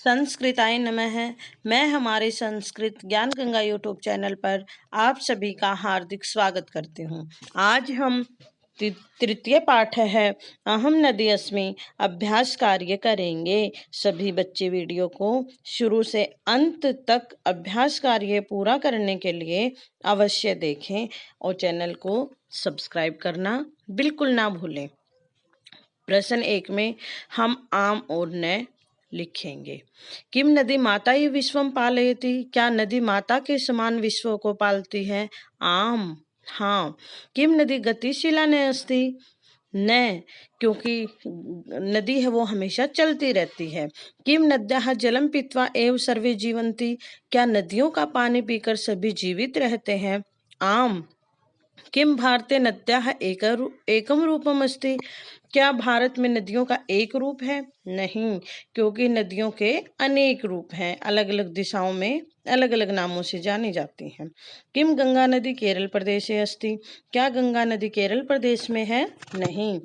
संस्कृताय नमः। मैं हमारे संस्कृत ज्ञान गंगा यूट्यूब चैनल पर आप सभी का हार्दिक स्वागत करती हूँ। आज हम तृतीय पाठ है अहम नदी अस्मि अभ्यास कार्य करेंगे। सभी बच्चे वीडियो को शुरू से अंत तक अभ्यास कार्य पूरा करने के लिए अवश्य देखें और चैनल को सब्सक्राइब करना बिल्कुल ना भूलें। प्रश्न 1 में हम आम और न लिखेंगे। किम नदी माता ही विश्वम पालयति? क्या नदी माता के समान विश्व को पालती है? आम, हाँ। किम नदी गतिशीला न अस्ति? न, क्योंकि नदी है वो हमेशा चलती रहती है। किम नद्याः जलम पीत्वा एव सर्वे जीवन्ति? क्या नदियों का पानी पीकर सभी जीवित रहते हैं? आम। किम भारते नद्याः एकम रूपम अस्ति? क्या भारत में नदियों का एक रूप है? नहीं, क्योंकि नदियों के अनेक रूप हैं, अलग अलग दिशाओं में अलग अलग नामों से जानी जाती हैं। किम गंगा नदी केरल प्रदेशे अस्ति? क्या गंगा नदी केरल प्रदेश में है? नहीं,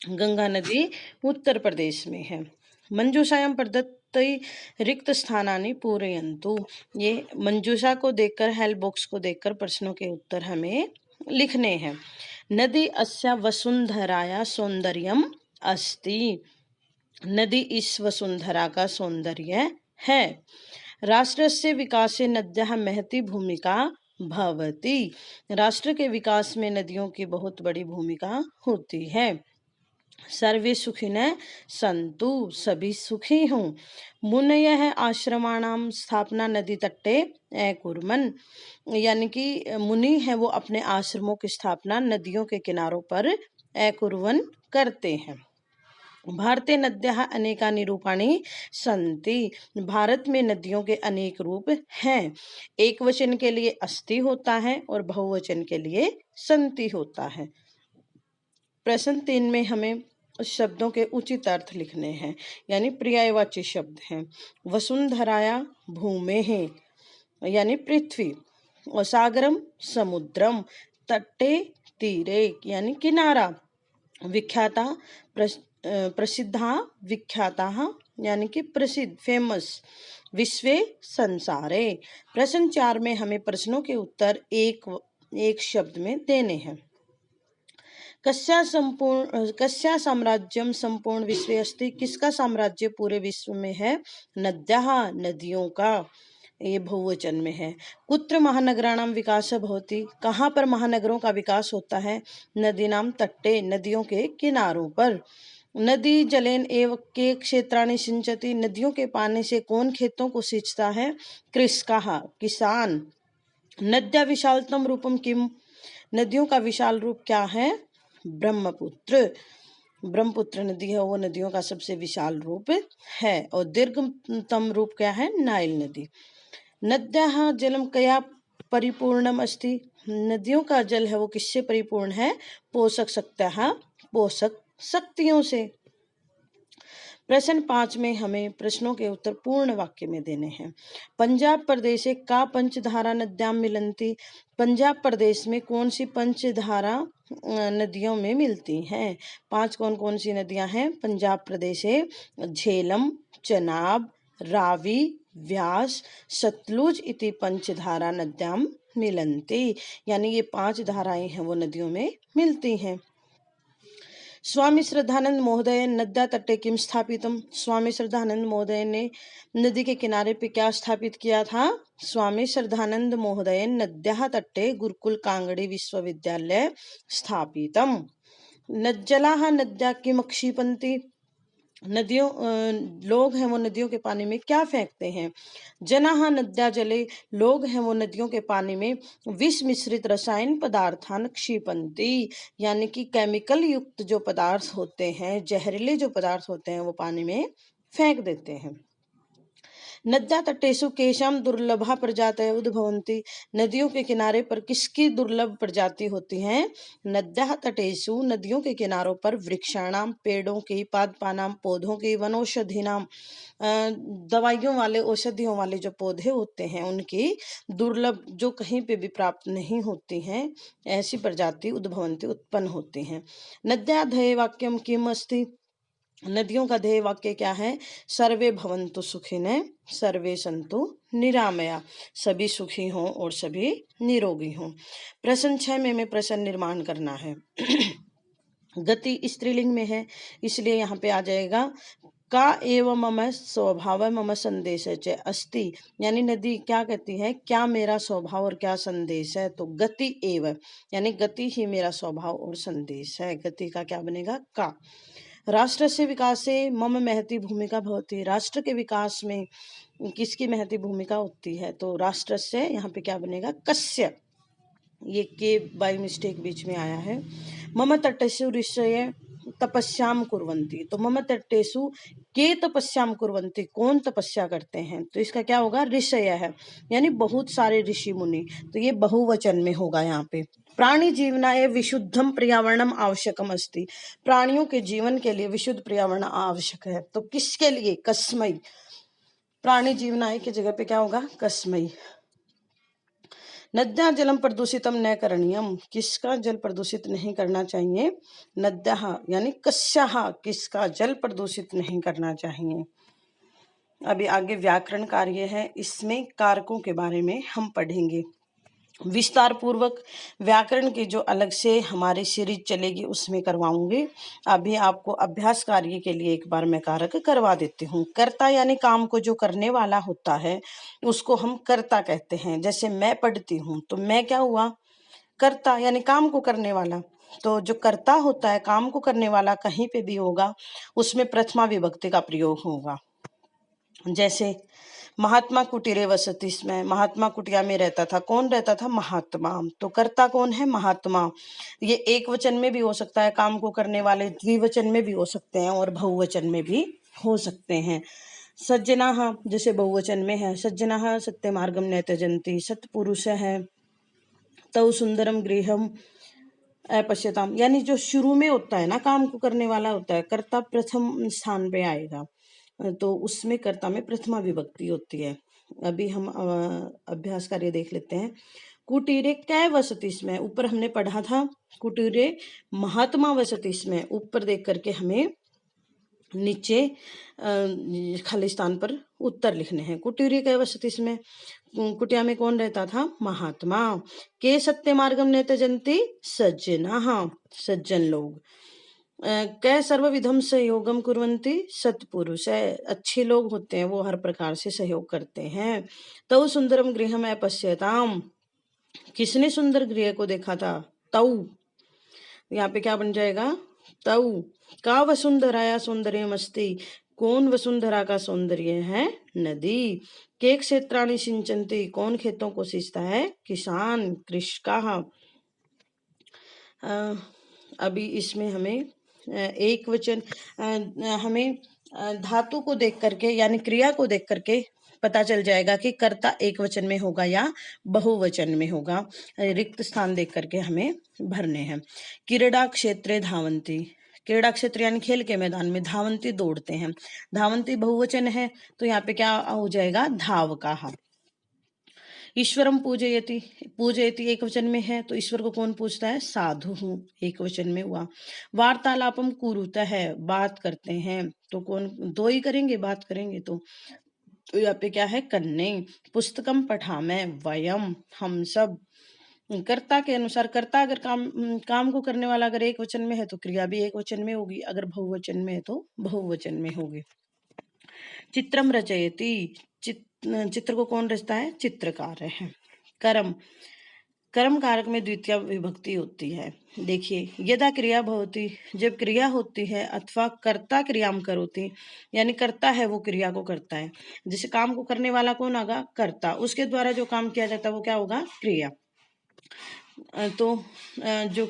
गंगा नदी उत्तर प्रदेश में है। मंजूषायां प्रदत्तै रिक्त स्थानानि पूरयन्तु। ये मंजूषा को देखकर, हेल्प बॉक्स को देखकर प्रश्नों के उत्तर हमें लिखने हैं। नदी अस्या वसुंधराया सौंदर्यम अस्ति। नदी इस वसुंधरा का सौंदर्य है। राष्ट्रस्य विकासे नद्याः महती भूमिका भवति। राष्ट्र के विकास में नदियों की बहुत बड़ी भूमिका होती है। सर्वे सुखिनः सन्तु, सभी सुखी हों। मुनयः आश्रमाणाम स्थापना नदी तट्टे अकुर्वन्। यानी कि मुनि है वो अपने आश्रमों की स्थापना नदियों के किनारों पर अकुर्वन् करते हैं। भारते नद्याः अनेकानि रूपाणि सन्ति। भारत में नदियों के अनेक रूप हैं। एक वचन के लिए अस्ति होता है और बहुवचन के लिए सन्ति होता है। प्रश्न 3 में हमें शब्दों के उचित अर्थ लिखने हैं, यानी पर्यायवाची शब्द हैं। वसुंधराया भूमेः यानी पृथ्वी, और सागरम समुद्रम, तट्टे तीरे यानी किनारा, विख्याता प्रसिद्धा विख्याता यानी कि प्रसिद्ध फेमस, विश्वे संसारे। प्रश्न 4 में हमें प्रश्नों के उत्तर एक शब्द में देने हैं। कस्या साम्राज्यम संपूर्ण विश्वे अस्ति? किसका साम्राज्य पूरे विश्व में है? नद्याः, नदियों का, ये बहुवचन में है। कुत्र महानगराणाम विकास भवति? कहाँ पर महानगरों का विकास होता है? नदीनाम तट्टे, नदियों के किनारों पर। नदी जलेन एव के क्षेत्राणि सिंचति? नदियों के पानी से कौन खेतों को सींचता है? कृषकाः, किसान। नद्या विशालतम रूपम किम? नदियों का विशाल रूप क्या है? ब्रह्मपुत्र। ब्रह्मपुत्र नदी है वो नदियों का सबसे विशाल रूप है। और दीर्घतम रूप क्या है? नाइल नदी। नद्याः जलम कया परिपूर्णम अस्ति? नदियों का जल है वो किससे परिपूर्ण है? पोषक शक्त्याः, पोषक शक्तियों से। प्रश्न 5 में हमें प्रश्नों के उत्तर पूर्ण वाक्य में देने हैं। पंजाब प्रदेशे का पंचधारा नद्याम मिलन्ति? पंजाब प्रदेश में कौन सी पंचधारा नदियों में मिलती हैं? 5 कौन कौन सी नदियां हैं पंजाब प्रदेश है? झेलम, चनाब, रावी, व्यास, सतलुज इति पंचधारा नद्याम मिलन्ति। यानी ये 5 धाराएं हैं वो नदियों में मिलती हैं। स्वामी श्रद्धानंद महोदय नद्या तट्टे किम स्थापितम? स्वामी श्रद्धानंद महोदय ने नदी के किनारे पे क्या स्थापित किया था? स्वामी श्रद्धानंद महोदय नद्याः तट्टे गुरुकुल कांगड़ी विश्वविद्यालय स्थापितम। नज्जलाः नद्या किम क्षिपन्ति? लोग हैं वो नदियों के पानी में क्या फेंकते हैं? जनाः नद्या जले, लोग हैं वो नदियों के पानी में विष मिश्रित रसायन पदार्थान क्षिपन्ति। यानी कि केमिकल युक्त जो पदार्थ होते हैं, जहरीले जो पदार्थ होते हैं वो पानी में फेंक देते हैं। नद्या तटेषु केषां दुर्लभा प्रजातयः उद्भवन्ति? नदियों के किनारे पर किसकी दुर्लभ प्रजाति होती हैं? नद्याः तटेषु, नदियों के किनारों पर वृक्षाणाम, पेड़ों की, पादपानाम, पौधों की, वनौषधीनाम, दवाइयों वाले, औषधियों वाले जो पौधे होते हैं उनकी दुर्लभ, जो कहीं पे भी प्राप्त नहीं होती हैं, ऐसी प्रजाति उद्भवन्ति उत्पन्न होती हैं। नद्याधये वाक्यम किम अस्ति? नदियों का ध्येय वाक्य क्या है? सर्वे भवन्तु सुखिनः सर्वे सन्तु निरामया, सभी सुखी हों और सभी निरोगी हों। प्रश्न 6 में हमें प्रश्न निर्माण करना है। गति स्त्रीलिंग में है, इसलिए यहाँ पे आ जाएगा का एव मम स्वभाव मम संदेश च अस्ति, यानी नदी क्या कहती है? क्या मेरा स्वभाव और क्या संदेश है? तो गति एव यानी गति ही मेरा स्वभाव और संदेश है। गति का क्या बनेगा? का। राष्ट्र से विकास से मम महती भूमिका भवति, राष्ट्र के विकास में किसकी महती भूमिका होती है? तो राष्ट्र से यहाँ पे क्या बनेगा? कस्य। ये के बाय मिस्टेक बीच में आया है। मम तटेषु ऋषय तपस्याम कुर्वन्ति, तो मम तटेषु के तपस्याम कुर्वन्ति, कौन तपस्या करते हैं? तो इसका क्या होगा? ऋषय है, यानी बहुत सारे ऋषि मुनि, तो ये बहुवचन में होगा यहाँ पे। प्राणी जीवनाय विशुद्धम पर्यावरणम आवश्यकम अस्ति, प्राणियों के जीवन के लिए विशुद्ध पर्यावरण आवश्यक है। तो किसके लिए? कस्मै। प्राणी जीवनाय की जगह पे क्या होगा? कस्मै। नद्या जलम प्रदूषितम न करणीयम, किसका जल प्रदूषित नहीं करना चाहिए? नद्या यानी कस्याः, किसका जल प्रदूषित नहीं करना चाहिए। अभी आगे व्याकरण कार्य है, इसमें कारकों के बारे में हम पढ़ेंगे विस्तार पूर्वक। व्याकरण की जो अलग से हमारी सीरीज चलेगी उसमें करवाऊंगी। अभी आपको अभ्यास कार्य के लिए एक बार मैं कारक करवा देती हूँ। कर्ता यानी काम को जो करने वाला होता है उसको हम कर्ता कहते हैं। जैसे मैं पढ़ती हूँ तो मैं क्या हुआ? कर्ता, यानी काम को करने वाला। तो जो कर्ता होता है, काम को करने वाला, कहीं पे भी होगा उसमें प्रथमा विभक्ति का प्रयोग होगा। जैसे महात्मा कुटीरे वसति, इसमें महात्मा कुटिया में रहता था। कौन रहता था? महात्मा। तो कर्ता कौन है? महात्मा। ये एक वचन में भी हो सकता है, काम को करने वाले द्विवचन में भी हो सकते हैं और बहुवचन में भी हो सकते हैं। सज्जनाः जैसे बहुवचन में है, सज्जनाः सत्यमार्गम न त्यजन्ति, सत्पुरुष है, तौ सुंदरम गृहम अपश्यताम, यानी जो शुरू में होता है ना, काम को करने वाला होता है, कर्ता प्रथम स्थान पे आएगा, तो उसमें कर्ता में प्रथमा विभक्ति होती है। अभी हम अभ्यास कार्य देख लेते हैं। कुटीरे कै वसति, इसमें ऊपर हमने पढ़ा था कुटीरे महात्मा वसति, इसमें ऊपर देख करके हमें नीचे खाली स्थान पर उत्तर लिखने हैं। कुटीरे कै वसति, इसमें कुटिया में कौन रहता था? महात्मा। के सत्य मार्गम न त्यजन्ति, सज्जनाः सज्जन लोग। कै सर्वविधम सहयोगम कुर्वन्ति, सत्पुरुष है, अच्छे लोग होते हैं, वो हर प्रकार से सहयोग करते हैं। तौ सुंदरम गृहम अपश्यताम, किसने सुंदर गृह को देखा था? तौ, यहाँ पे क्या बन जाएगा? तौ। का वसुंधराया सौंदर्यमस्ति, कौन वसुंधरा का सौंदर्य है? नदी। के क्षेत्राणि सिंचन्ति, कौन खेतों को सींचता है? किसान, कृषकाः। अभी इसमें हमें एक वचन, हमें धातु को देख करके यानी क्रिया को देख करके पता चल जाएगा कि कर्ता एक वचन में होगा या बहुवचन में होगा। रिक्त स्थान देख करके हमें भरने हैं। क्रीड़ा क्षेत्रे धावन्ति, क्रीड़ा क्षेत्र यानी खेल के मैदान में, धावन्ति दौड़ते हैं, धावन्ति बहुवचन है तो यहाँ पे क्या हो जाएगा? धावकाः। ईश्वरम पूजयति, पूजयति एक वचन में है तो ईश्वर को कौन पूजता है? साधु, एक वचन में हुआ। वार्तालापम कुरुतः है, बात करते हैं, तो कौन? दो ही करेंगे, बात करेंगे तो यहाँ पे क्या है? कन्ने। पुस्तकम पठामः वयम, हम सब। कर्ता के अनुसार, कर्ता अगर काम को करने वाला अगर एक वचन में है तो क्रिया भी एक वचन में होगी, अगर बहुवचन में है तो बहुवचन में होगी। चित्रम रचयति, चित्र को कौन रचता है? चित्रकार है। कर्म, कर्म कारक में द्वितीय विभक्ति होती है। देखिए, यदा क्रिया भवति, जब क्रिया होती है, अथवा कर्ता क्रियाम करोति, यानी करता है वो क्रिया को करता है। जैसे काम को करने वाला कौन होगा? कर्ता, उसके द्वारा जो काम किया जाता है वो क्या होगा? क्रिया। तो जो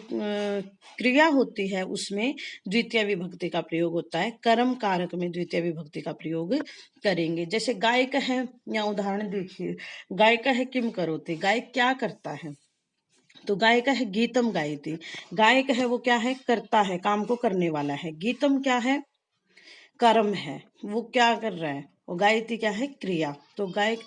क्रिया होती है उसमें द्वितीय विभक्ति का प्रयोग होता है। कर्म कारक में द्वितीय विभक्ति का प्रयोग करेंगे। जैसे गायक है, या उदाहरण देखिए, गायक है किम करोति, गायक क्या करता है? तो गायक है गीतम गायति, गायक है वो क्या है? करता है, काम को करने वाला है। गीतम क्या है? कर्म है, वो क्या कर रहा है? और गायति क्या है? क्रिया। तो गायक